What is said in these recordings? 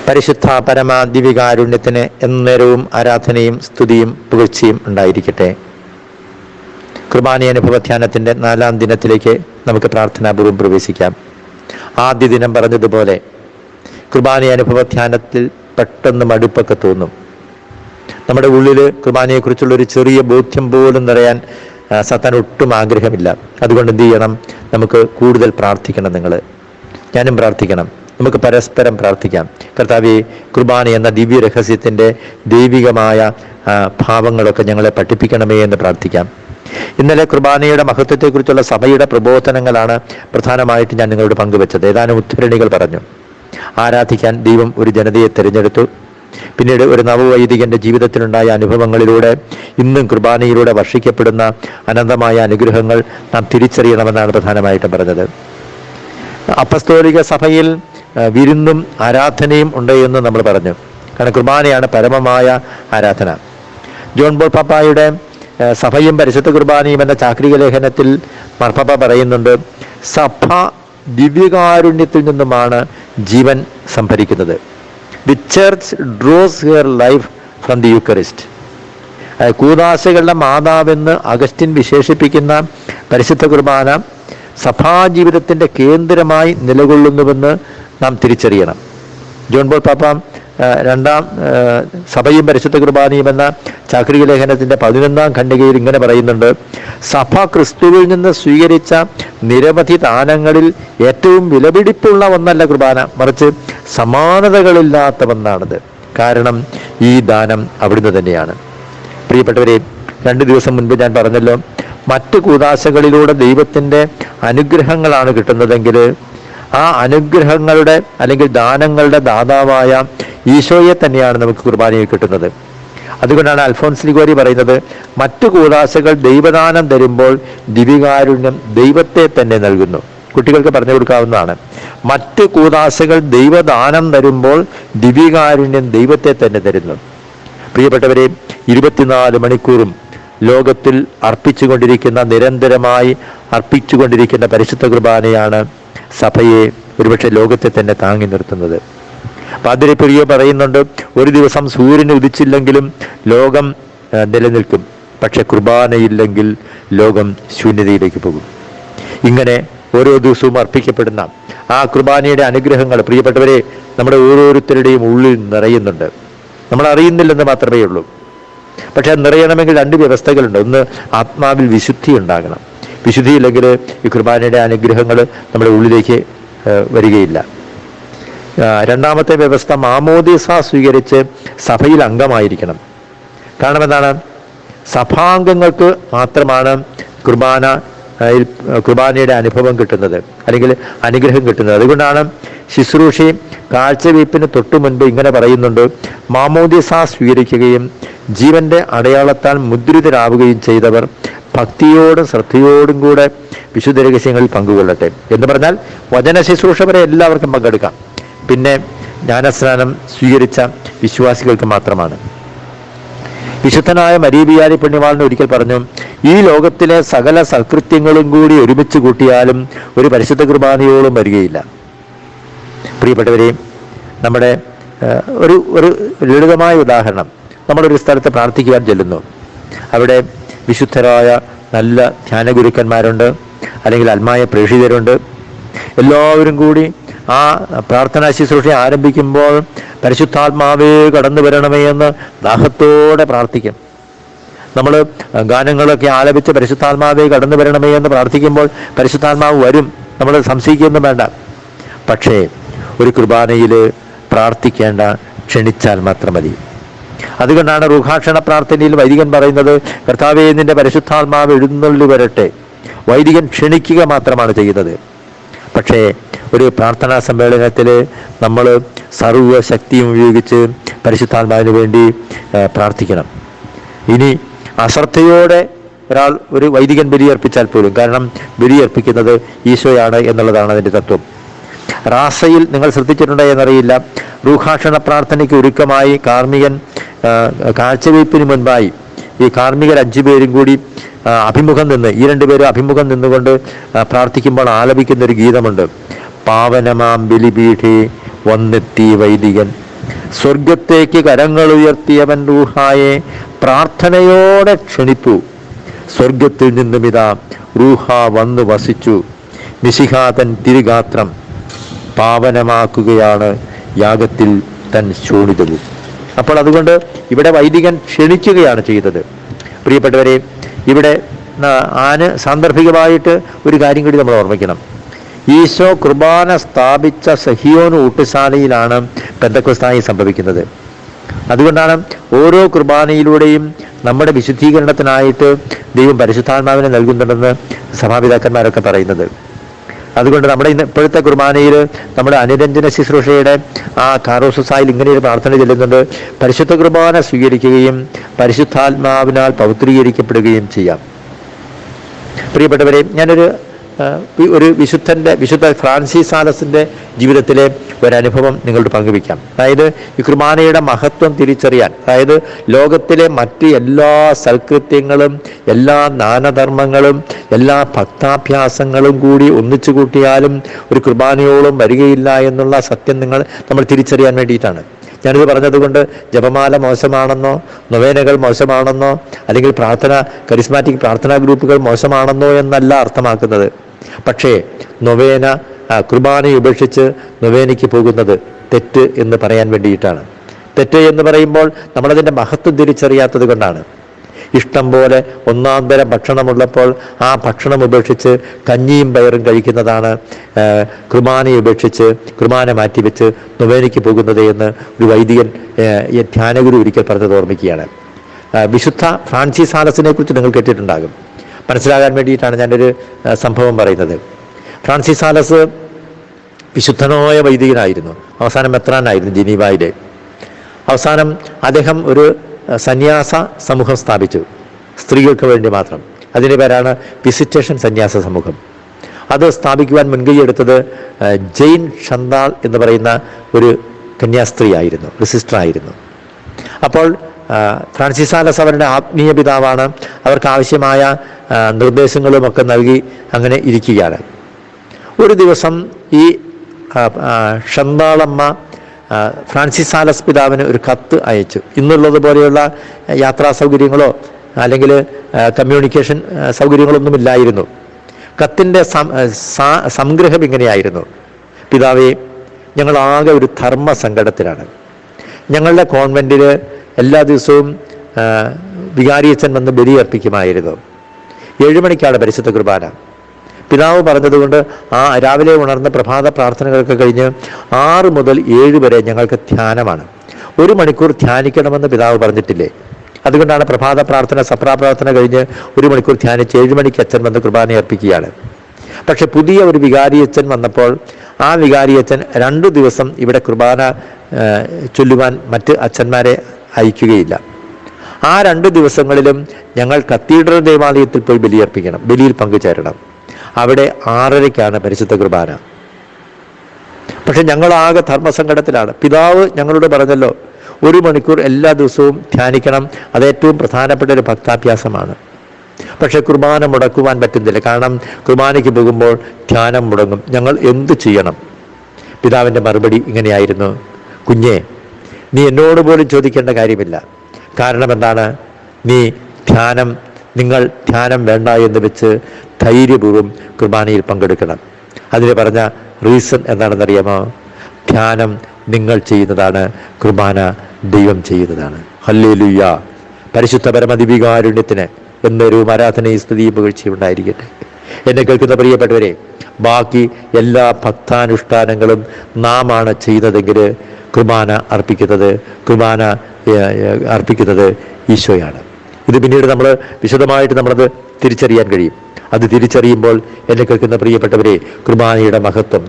പരിശുദ്ധ പരമ ദിവ്യകാരുണ്യത്തിന് എന്നേരവും ആരാധനയും സ്തുതിയും പുകഴ്ചയും ഉണ്ടായിരിക്കട്ടെ. കുർബാന അനുഭവ ധ്യാനത്തിൻ്റെ 4-ാം ദിനത്തിലേക്ക് നമുക്ക് പ്രാർത്ഥനാപൂർവ്വം പ്രവേശിക്കാം. ആദ്യ ദിനം പറഞ്ഞതുപോലെ കുർബാന അനുഭവ ധ്യാനത്തിൽ പെട്ടെന്ന് മടുപ്പൊക്കെ തോന്നും. നമ്മുടെ ഉള്ളിൽ കുർബാനയെക്കുറിച്ചുള്ളൊരു ചെറിയ ബോധ്യം പോലും നിറയാൻ സത്താൻ ഒട്ടും ആഗ്രഹമില്ല. അതുകൊണ്ട് എന്ത് ചെയ്യണം? നമുക്ക് കൂടുതൽ പ്രാർത്ഥിക്കണം. ഞാനും പ്രാർത്ഥിക്കണം. നമുക്ക് പരസ്പരം പ്രാർത്ഥിക്കാം. കർത്താവേ, കുർബാന എന്ന ദിവ്യ രഹസ്യത്തിൻ്റെ ദൈവികമായ ഭാവങ്ങളൊക്കെ ഞങ്ങളെ പഠിപ്പിക്കണമേ എന്ന് പ്രാർത്ഥിക്കാം. ഇന്നലെ കുർബാനയുടെ മഹത്വത്തെക്കുറിച്ചുള്ള സഭയുടെ പ്രബോധനങ്ങളാണ് പ്രധാനമായിട്ട് ഞാൻ നിങ്ങളോട് പങ്കുവച്ചത്. ഏതാനും ഉദ്ധരണികൾ പറഞ്ഞു. ആരാധിക്കാൻ ദൈവം ഒരു ജനതയെ തിരഞ്ഞെടുത്തു. പിന്നീട് ഒരു നവവൈദികന്റെ ജീവിതത്തിലുണ്ടായ അനുഭവങ്ങളിലൂടെ ഇന്നും കുർബാനയിലൂടെ വർഷിക്കപ്പെടുന്ന അനന്തമായ അനുഗ്രഹങ്ങൾ നാം തിരിച്ചറിയണമെന്നാണ് പ്രധാനമായിട്ടും പറഞ്ഞത്. അപ്പസ്തോലിക സഭയിൽ വിരുന്നും ആരാധനയും ഉണ്ട് എന്ന് നമ്മൾ പറഞ്ഞു. കാരണം കുർബാനയാണ് പരമമായ ആരാധന. ജോൺ പോൾ പാപ്പായുടെ സഭയും പരിശുദ്ധ കുർബാനയും എന്ന ചാക്രിക ലേഖനത്തിൽ മാർപ്പാപ്പ പറയുന്നുണ്ട്, സഭ ദിവ്യകാരുണ്യത്തിൽ നിന്നുമാണ് ജീവൻ സംഭരിക്കുന്നത്. The church draws her life from the eucharist. കൂദാശകളുടെ മാതാവെന്ന് അഗസ്റ്റിൻ വിശേഷിപ്പിക്കുന്ന പരിശുദ്ധ കുർബാന സഭാജീവിതത്തിൻ്റെ കേന്ദ്രമായി നിലകൊള്ളുന്നുവെന്ന് നാം തിരിച്ചറിയണം. ജോൺ പോൾ പാപ്പ 2-ാം സഭയും പരിശുദ്ധ കുർബാനയും എന്ന ചാക്രിക ലേഖനത്തിൻ്റെ 11-ാം ഖണ്ഡികയിൽ ഇങ്ങനെ പറയുന്നുണ്ട്, സഭ ക്രിസ്തുവിൽ നിന്ന് സ്വീകരിച്ച നിരവധി ദാനങ്ങളിൽ ഏറ്റവും വിലപിടിപ്പുള്ള ഒന്നല്ല കുർബാന, മറിച്ച് സമാനതകളില്ലാത്ത ഒന്നാണിത്. കാരണം ഈ ദാനം അവിടുന്ന് തന്നെയാണ്. പ്രിയപ്പെട്ടവരെ, 2 ദിവസം മുൻപ് ഞാൻ പറഞ്ഞല്ലോ, മറ്റ് കൂദാശകളിലൂടെ ദൈവത്തിൻ്റെ അനുഗ്രഹങ്ങളാണ് കിട്ടുന്നതെങ്കിൽ ആ അനുഗ്രഹങ്ങളുടെ അല്ലെങ്കിൽ ദാനങ്ങളുടെ ദാതാവായ ഈശോയെ തന്നെയാണ് നമുക്ക് കുർബാനയിൽ കിട്ടുന്നത്. അതുകൊണ്ടാണ് അൽഫോൻസ് ലിഗോരി പറയുന്നത്, മറ്റു കൂദാശകൾ ദൈവദാനം തരുമ്പോൾ ദിവ്യകാരുണ്യം ദൈവത്തെ തന്നെ നൽകുന്നു. കുട്ടികൾക്ക് പറഞ്ഞു കൊടുക്കാവുന്നതാണ്. മറ്റ് കൂദാശകൾ ദൈവദാനം തരുമ്പോൾ ദിവ്യകാരുണ്യം ദൈവത്തെ തന്നെ തരുന്നു. പ്രിയപ്പെട്ടവരെ, 24 മണിക്കൂറും ലോകത്തിൽ നിരന്തരമായി അർപ്പിച്ചുകൊണ്ടിരിക്കുന്ന പരിശുദ്ധ കുർബാനയാണ് സഭയെ ഒരുപക്ഷെ ലോകത്തെ തന്നെ താങ്ങി നിർത്തുന്നത്. പാതിരി പ്രിയോ പറയുന്നുണ്ട്, ഒരു ദിവസം സൂര്യൻ ഉദിച്ചില്ലെങ്കിലും ലോകം നിലനിൽക്കും, പക്ഷെ കുർബാനയില്ലെങ്കിൽ ലോകം ശൂന്യതയിലേക്ക് പോകും. ഇങ്ങനെ ഓരോ ദിവസവും അർപ്പിക്കപ്പെടുന്ന ആ കുർബാനയുടെ അനുഗ്രഹങ്ങൾ പ്രിയപ്പെട്ടവരെ നമ്മുടെ ഓരോരുത്തരുടെയും ഉള്ളിൽ നിറയുന്നുണ്ട്. നമ്മൾ അറിയുന്നില്ലെന്ന് മാത്രമേ ഉള്ളൂ. പക്ഷെ അത് നിറയണമെങ്കിൽ 2 വ്യവസ്ഥകളുണ്ട്. ഒന്ന്, ആത്മാവിൽ വിശുദ്ധി ഉണ്ടാകണം. വിശുദ്ധിയില്ലെങ്കിൽ ഈ കുർബാനയുടെ അനുഗ്രഹങ്ങൾ നമ്മുടെ ഉള്ളിലേക്ക് വരികയില്ല. 2ാമത്തെ വ്യവസ്ഥ, മാമോദീസ സ്വീകരിച്ച് സഭയിൽ അംഗമായിരിക്കണം. കാരണം എന്താണ്? സഭാംഗങ്ങൾക്ക് മാത്രമാണ് കുർബാനയുടെ അനുഭവം കിട്ടുന്നത്, അല്ലെങ്കിൽ അനുഗ്രഹം കിട്ടുന്നത്. അതുകൊണ്ടാണ് ശുശ്രൂഷയും കാഴ്ചവയ്പ്പിന് തൊട്ടു മുൻപ് ഇങ്ങനെ പറയുന്നുണ്ട്, മാമോദീസ സ്വീകരിക്കുകയും ജീവന്റെ അടയാളത്താൽ മുദ്രിതരാവുകയും ചെയ്തവർ ഭക്തിയോടും ശ്രദ്ധയോടും കൂടെ വിശുദ്ധ രഹസ്യങ്ങളിൽ പങ്കുകൊള്ളട്ടെ. എന്ന് പറഞ്ഞാൽ വചന ശുശ്രൂഷ വരെ എല്ലാവർക്കും പങ്കെടുക്കാം. പിന്നെ ജ്ഞാനസ്നാനം സ്വീകരിച്ച വിശ്വാസികൾക്ക് മാത്രമാണ്. വിശുദ്ധനായ മരീബിയാരി പുണ്യവാളൻ ഒരിക്കൽ പറഞ്ഞു, ഈ ലോകത്തിലെ സകല സൽകൃത്യങ്ങളും കൂടി ഒരുമിച്ച് കൂട്ടിയാലും ഒരു പരിശുദ്ധ കുർബാനയോളം വരികയില്ല. പ്രിയപ്പെട്ടവരെയും, നമ്മുടെ ഒരു ലളിതമായ ഉദാഹരണം, നമ്മളൊരു സ്ഥലത്ത് പ്രാർത്ഥിക്കുവാൻ ചെല്ലുന്നു. അവിടെ വിശുദ്ധരായ നല്ല ധ്യാനഗുരുക്കന്മാരുണ്ട്, അല്ലെങ്കിൽ ആത്മായ പ്രേക്ഷിതരുണ്ട്. എല്ലാവരും കൂടി ആ പ്രാർത്ഥനാ ശുശ്രൂഷ ആരംഭിക്കുമ്പോൾ പരിശുദ്ധാത്മാവേ കടന്നു വരണമേ എന്ന് ദാഹത്തോടെ പ്രാർത്ഥിക്കും. നമ്മൾ ഗാനങ്ങളൊക്കെ ആലപിച്ച് പരിശുദ്ധാത്മാവേ കടന്നു വരണമേ എന്ന് പ്രാർത്ഥിക്കുമ്പോൾ പരിശുദ്ധാത്മാവ് വരും, നമ്മൾ സംശയിക്കൊന്നും വേണ്ട. പക്ഷേ ഒരു കുർബാനയിൽ പ്രാർത്ഥിക്കേണ്ട, ക്ഷണിച്ചാൽ മാത്രം മതി. അതുകൊണ്ടാണ് റുഹാക്ഷണ പ്രാർത്ഥനയിൽ വൈദികൻ പറയുന്നത്, കർത്താവേ നിന്റെ പരിശുദ്ധാത്മാവ് എഴുന്നള്ളി വരട്ടെ. വൈദികൻ ക്ഷണിക്കുക മാത്രമാണ് ചെയ്യുന്നത്. പക്ഷേ ഒരു പ്രാർത്ഥനാ സമ്മേളനത്തിൽ നമ്മൾ സർവ്വശക്തിയും ഉപയോഗിച്ച് പരിശുദ്ധാത്മാവിന് വേണ്ടി പ്രാർത്ഥിക്കണം. ഇനി അശ്രദ്ധയോടെ ഒരു വൈദികൻ ബലിയർപ്പിച്ചാൽ പോലും, കാരണം ബലിയർപ്പിക്കുന്നത് ഈശോയാണ് എന്നുള്ളതാണ് അതിൻ്റെ തത്വം. റാസയിൽ നിങ്ങൾ ശ്രദ്ധിച്ചിട്ടുണ്ടോ എന്നറിയില്ല, റൂഹാക്ഷണ പ്രാർത്ഥനയ്ക്ക് ഒരുക്കമായി കാർമികൻ കാഴ്ചവയ്പ്പിന് മുൻപായി ഈ കാർമികർ 5 പേരും കൂടി അഭിമുഖം നിന്ന്, ഈ 2 പേരും അഭിമുഖം നിന്നുകൊണ്ട് പ്രാർത്ഥിക്കുമ്പോൾ ആലപിക്കുന്ന ഒരു ഗീതമുണ്ട്. പാവനമാം ബലിപീഠേ വന്നെത്തി വൈദികൻ സ്വർഗത്തേക്ക് കരങ്ങൾ ഉയർത്തിയവൻ റൂഹായെ പ്രാർത്ഥനയോടെ ക്ഷണിപ്പു. സ്വർഗത്തിൽ നിന്നും ഇതാ റൂഹ വന്നു വസിച്ചു. മിശിഹാതൻ തിരുഗാത്രം പാവനമാക്കുകയാണ് യാഗത്തിൽ തൻ ശോണിതവും. അപ്പോൾ അതുകൊണ്ട് ഇവിടെ വൈദികൻ ക്ഷണിക്കുകയാണ് ചെയ്തത്. പ്രിയപ്പെട്ടവരെ, ഇവിടെ സാന്ദർഭികമായിട്ട് ഒരു കാര്യം കൂടി നമ്മൾ ഓർമ്മിക്കണം. ഈശോ കുർബാന സ്ഥാപിച്ച സഹിയോൻ ഊട്ടുശാലയിലാണ് പെന്തക്കോസ്തായി സംഭവിക്കുന്നത്. അതുകൊണ്ടാണ് ഓരോ കുർബാനയിലൂടെയും നമ്മുടെ വിശുദ്ധീകരണത്തിനായിട്ട് ദൈവം പരിശുദ്ധാത്മാവിനെ നൽകുന്നുണ്ടെന്ന് സഭാപിതാക്കന്മാരൊക്കെ പറയുന്നത്. അതുകൊണ്ട് നമ്മുടെ ഇപ്പോഴത്തെ കുർബാനയിൽ നമ്മുടെ അനുരഞ്ജന ശുശ്രൂഷയുടെ ആ കാറോസുസായിൽ ഇങ്ങനെ ഒരു പ്രാർത്ഥന ചെല്ലുന്നുണ്ട്: പരിശുദ്ധ കുർബാന സ്വീകരിക്കുകയും പരിശുദ്ധാത്മാവിനാൽ പവിത്രീകരിക്കപ്പെടുകയും ചെയ്യാം. പ്രിയപ്പെട്ടവരെ, ഞാനൊരു വിശുദ്ധ ഫ്രാൻസിസ് സാലസിന്റെ ജീവിതത്തിലെ ഒരനുഭവം നിങ്ങളോട് പങ്കുവയ്ക്കാം. അതായത് ഈ കുർബാനയുടെ മഹത്വം തിരിച്ചറിയാൻ, അതായത് ലോകത്തിലെ മറ്റ് എല്ലാ സൽകൃത്യങ്ങളും എല്ലാ ദാനധർമ്മങ്ങളും എല്ലാ ഭക്താഭ്യാസങ്ങളും കൂടി ഒന്നിച്ചു കൂട്ടിയാലും ഒരു കുർബാനയോളം വരികയില്ല എന്നുള്ള സത്യം നമ്മൾ തിരിച്ചറിയാൻ വേണ്ടിയിട്ടാണ് ഞാനിത് പറഞ്ഞതുകൊണ്ട് ജപമാല മോശമാണെന്നോ നൊവേനകൾ മോശമാണെന്നോ അല്ലെങ്കിൽ കരിസ്മാറ്റിക് പ്രാർത്ഥനാ ഗ്രൂപ്പുകൾ മോശമാണെന്നോ എന്നല്ല അർത്ഥമാക്കുന്നത്. പക്ഷേ നൊവേന കുർബാനയെ ഉപേക്ഷിച്ച് നൊവേനയ്ക്ക് പോകുന്നത് തെറ്റ് എന്ന് പറയാൻ വേണ്ടിയിട്ടാണ്. തെറ്റ് എന്ന് പറയുമ്പോൾ നമ്മളതിൻ്റെ മഹത്വം തിരിച്ചറിയാത്തത് കൊണ്ടാണ്. ഇഷ്ടം പോലെ ഒന്നാം തരം ഭക്ഷണമുള്ളപ്പോൾ ആ ഭക്ഷണം ഉപേക്ഷിച്ച് കഞ്ഞിയും പയറും കഴിക്കുന്നതാണ് കുർബാനയെ ഉപേക്ഷിച്ച് കുർബാന മാറ്റിവെച്ച് നൊവേനയ്ക്ക് പോകുന്നത് എന്ന് ഒരു വൈദികൻ ധ്യാനഗുരു ഒരിക്കൽ പറഞ്ഞത് ഓർമ്മിക്കുകയാണ്. വിശുദ്ധ ഫ്രാൻസിസ് സാലസിനെ കുറിച്ച് നിങ്ങൾ കേട്ടിട്ടുണ്ടാകും. മനസ്സിലാകാൻ വേണ്ടിയിട്ടാണ് ഞാനൊരു സംഭവം പറയുന്നത്. ഫ്രാൻസിസ് സാലസ് വിശുദ്ധനായ വൈദികനായിരുന്നു. അവസാനം മെത്രാനായിരുന്നു ജനീവയിലെ. അവസാനം അദ്ദേഹം ഒരു സന്യാസ സമൂഹം സ്ഥാപിച്ചു, സ്ത്രീകൾക്ക് വേണ്ടി മാത്രം. അതിൻ്റെ പേരാണ് വിസിറ്റേഷൻ സന്യാസ സമൂഹം. അത് സ്ഥാപിക്കുവാൻ മുൻകൈയെടുത്തത് ജെയിൻ ഷന്താൾ എന്ന് പറയുന്ന ഒരു കന്യാസ്ത്രീ ആയിരുന്നു, ഒരു സിസ്റ്റർ ആയിരുന്നു. അപ്പോൾ ഫ്രാൻസിസ് സാലസ് അവരുടെ ആത്മീയ പിതാവാണ്. അവർക്ക് ആവശ്യമായ നിർദ്ദേശങ്ങളുമൊക്കെ നൽകി അങ്ങനെ ഇരിക്കുകയാണ്. ഒരു ദിവസം ഈ ഷന്താളമ്മ ഫ്രാൻസിസ് സാലസ് പിതാവിന് ഒരു കത്ത് അയച്ചു. ഇന്നുള്ളതുപോലെയുള്ള യാത്രാ സൗകര്യങ്ങളോ അല്ലെങ്കിൽ കമ്മ്യൂണിക്കേഷൻ സൗകര്യങ്ങളൊന്നുമില്ലായിരുന്നു. കത്തിൻ്റെ സംഗ്രഹം ഇങ്ങനെയായിരുന്നു: പിതാവേ, ഞങ്ങളാകെ ഒരു ധർമ്മസങ്കടത്തിലാണ്. ഞങ്ങളുടെ കോൺവെൻറ്റിൽ എല്ലാ ദിവസവും വികാരിയച്ഛൻ വന്ന് ബലിയർപ്പിക്കുമായിരുന്നു. 7 മണിക്കാണ് പരിശുദ്ധ കുർബാന. പിതാവ് പറഞ്ഞതുകൊണ്ട് രാവിലെ ഉണർന്ന പ്രഭാത പ്രാർത്ഥനകളൊക്കെ കഴിഞ്ഞ് 6 മുതൽ 7 വരെ ഞങ്ങൾക്ക് ധ്യാനമാണ്. 1 മണിക്കൂർ ധ്യാനിക്കണമെന്ന് പിതാവ് പറഞ്ഞിട്ടില്ലേ? അതുകൊണ്ടാണ് പ്രഭാത പ്രാർത്ഥന സപ്രാപ്രാർത്ഥന കഴിഞ്ഞ് 1 മണിക്കൂർ ധ്യാനിച്ച് 7 മണിക്ക് അച്ഛൻ വന്ന് കുർബാന അർപ്പിക്കുകയാണ്. പക്ഷെ പുതിയ ഒരു വികാരിയച്ഛൻ വന്നപ്പോൾ ആ വികാരിയച്ഛൻ 2 ദിവസം ഇവിടെ കുർബാന ചൊല്ലുവാൻ മറ്റ് അച്ഛന്മാരെ അയക്കുകയില്ല. ആ 2 ദിവസങ്ങളിലും ഞങ്ങൾ കത്തീഡ്രൽ ദേവാലയത്തിൽ പോയി ബലിയർപ്പിക്കണം, ബലിയിൽ പങ്കുചേരണം. അവിടെ 6:30-ക്കാണ് പരിശുദ്ധ കുർബാന. പക്ഷെ ഞങ്ങളാകെ ധർമ്മസങ്കടത്തിലാണ്. പിതാവ് ഞങ്ങളോട് പറഞ്ഞല്ലോ 1 മണിക്കൂർ എല്ലാ ദിവസവും ധ്യാനിക്കണം, അത് ഏറ്റവും പ്രധാനപ്പെട്ട ഒരു ഭക്താഭ്യാസമാണ്. പക്ഷെ കുർബാന മുടക്കുവാൻ പറ്റുന്നില്ല, കാരണം കുർബാനയ്ക്ക് പോകുമ്പോൾ ധ്യാനം മുടങ്ങും. ഞങ്ങൾ എന്ത് ചെയ്യണം? പിതാവിൻ്റെ മറുപടി ഇങ്ങനെയായിരുന്നു: കുഞ്ഞേ, നീ എന്നോട് പോലും ചോദിക്കേണ്ട കാര്യമില്ല. കാരണം എന്താണ്? നിങ്ങൾ ധ്യാനം വേണ്ട എന്ന് വെച്ച് ധൈര്യപൂർവ്വം കുർബാനയിൽ പങ്കെടുക്കണം. അതിന് പറഞ്ഞ റീസൺ എന്താണെന്നറിയാമോ? ധ്യാനം നിങ്ങൾ ചെയ്യുന്നതാണ്, കുർബാന ദൈവം ചെയ്യുന്നതാണ്. ഹല്ലേലൂയ! പരിശുദ്ധ പരമദിവികാരുണ്യത്തിന് എന്നൊരു ആരാധനയും സ്തുതിയും പുകഴ്ചയും ഉണ്ടായിരിക്കട്ടെ. എന്നെ കേൾക്കുന്ന പ്രിയപ്പെട്ടവരെ, ബാക്കി എല്ലാ ഭക്താനുഷ്ഠാനങ്ങളും നാം ആണ് ചെയ്യുന്നതെങ്കിൽ കുർബാന അർപ്പിക്കുന്നത് ഈശോയാണ്. ഇത് പിന്നീട് നമ്മൾ വിശദമായിട്ട് നമ്മളത് തിരിച്ചറിയാൻ കഴിയും. അത് തിരിച്ചറിയുമ്പോൾ എന്നെ കേൾക്കുന്ന പ്രിയപ്പെട്ടവരെ, കുർബാനയുടെ മഹത്വം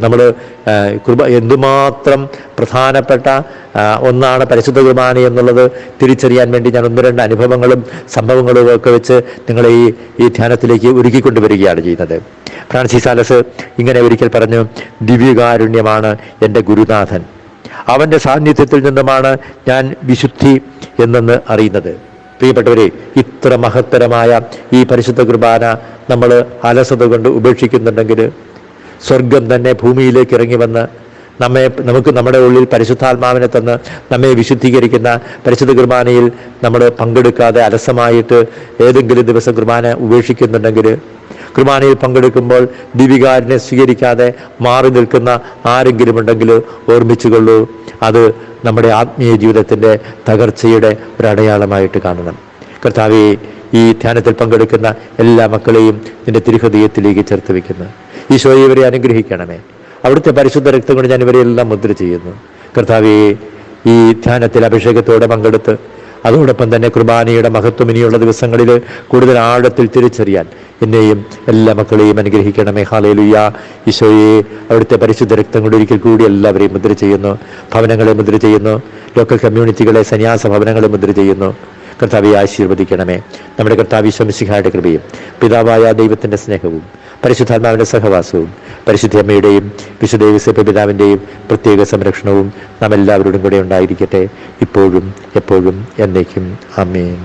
എന്തുമാത്രം പ്രധാനപ്പെട്ട ഒന്നാണ് പരിശുദ്ധ കുർബാന എന്നുള്ളത് തിരിച്ചറിയാൻ വേണ്ടി ഞാൻ 1-2 അനുഭവങ്ങളും സംഭവങ്ങളും ഒക്കെ വെച്ച് നിങ്ങളെ ഈ ധ്യാനത്തിലേക്ക് ഒരുക്കിക്കൊണ്ടുവരികയാണ് ചെയ്യുന്നത്. ഫ്രാൻസിസ് സാലസ് ഇങ്ങനെ ഒരിക്കൽ പറഞ്ഞു: ദിവ്യകാരുണ്യമാണ് എൻ്റെ ഗുരുനാഥൻ. അവൻ്റെ സാന്നിധ്യത്തിൽ നിന്നുമാണ് ഞാൻ വിശുദ്ധി എന്നെന്ന് അറിയുന്നത്. പ്രിയപ്പെട്ടവരെ, ഇത്ര മഹത്തരമായ ഈ പരിശുദ്ധ കുർബാന നമ്മൾ അലസത കൊണ്ട് ഉപേക്ഷിക്കുന്നുണ്ടെങ്കിൽ സ്വർഗം തന്നെ ഭൂമിയിലേക്ക് ഇറങ്ങി വന്ന് നമുക്ക് നമ്മുടെ ഉള്ളിൽ പരിശുദ്ധാത്മാവിനെ തന്ന് നമ്മെ വിശുദ്ധീകരിക്കുന്ന പരിശുദ്ധ കുർബാനയിൽ നമ്മൾ പങ്കെടുക്കാതെ അലസമായിട്ട് ഏതെങ്കിലും ദിവസം കുർബാന ഉപേക്ഷിക്കുന്നുണ്ടെങ്കിൽ, കുർബാനയിൽ പങ്കെടുക്കുമ്പോൾ ദിവികാരനെ സ്വീകരിക്കാതെ മാറി നിൽക്കുന്ന ആരെങ്കിലും ഉണ്ടെങ്കിൽ ഓർമ്മിച്ചുകൊള്ളൂ, അത് നമ്മുടെ ആത്മീയ ജീവിതത്തിൻ്റെ തകർച്ചയുടെ ഒരടയാളമായിട്ട് കാണണം. കർത്താവേ, ഈ ധ്യാനത്തിൽ പങ്കെടുക്കുന്ന എല്ലാ മക്കളെയും നിന്റെ തിരുഹൃദയത്തിലേക്ക് ചേർത്ത് വയ്ക്കുന്നു. ഈശോയെ, ഇവരെ അനുഗ്രഹിക്കണമേ. അവിടുത്തെ പരിശുദ്ധ രക്തം കൊണ്ട് ഞാൻ ഇവരെല്ലാം മുദ്ര ചെയ്യുന്നു. കർത്താവേ, ഈ ധ്യാനത്തിൽ അഭിഷേകത്തോടെ പങ്കെടുത്ത് അതോടൊപ്പം തന്നെ കുർബാനയുടെ മഹത്വം ഇനിയുള്ള ദിവസങ്ങളിൽ കൂടുതൽ ആഴത്തിൽ തിരിച്ചറിയാൻ എന്നെയും എല്ലാ മക്കളെയും അനുഗ്രഹിക്കണമേ. ഹല്ലേലൂയ. ഈശോയെ, അവിടുത്തെ പരിശുദ്ധ രക്തം കൊണ്ട് ഒരിക്കൽ കൂടി എല്ലാവരെയും മുദ്ര ചെയ്യുന്നു. ഭവനങ്ങളെ മുദ്ര ചെയ്യുന്നു. ലോക്കൽ കമ്മ്യൂണിറ്റികളെ, സന്യാസ ഭവനങ്ങളെ മുദ്ര ചെയ്യുന്നു. കർത്താവെ, ആശീർവദിക്കണമേ. നമ്മുടെ കർത്താവ് ഈശോ മിശിഹായുടെ കൃപയും പിതാവായ ദൈവത്തിൻ്റെ സ്നേഹവും പരിശുദ്ധാത്മാവിൻ്റെ സഹവാസവും പരിശുദ്ധ അമ്മയുടെയും വിശുദ്ധ യോസേപ്പ് പിതാവിൻ്റെയും പ്രത്യേക സംരക്ഷണവും നാം എല്ലാവരോടും കൂടെ ഉണ്ടായിരിക്കട്ടെ, ഇപ്പോഴും എപ്പോഴും എന്നേക്കും. ആമേൻ.